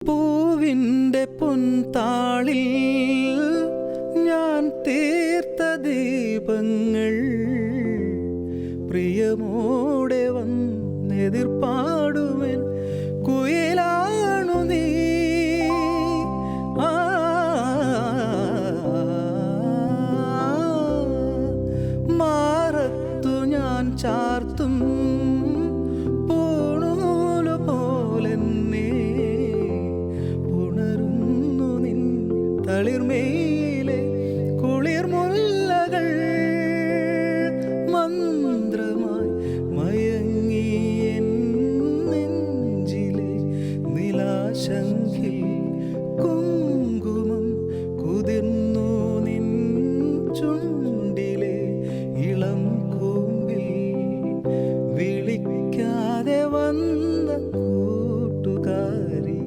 പൂവിൻ്റെ പൊൻതാളിൽ ഞാൻ തീർത്ത ദീപങ്ങൾ പ്രിയമോടെ വന്നെതിർപ്പാടുവൻ കുയിലാണു നീ. മാറത്തു ഞാൻ ചാർത്തും പൂണൂലു പോലെന്നെ പുണരുന്നു നിൻ തളിർമേയിലെ കുളിർമുല്ലകൾ. മന്ത്രമായി മയങ്ങി എൻ നെഞ്ചിലെ നിലാശങ്കിൽ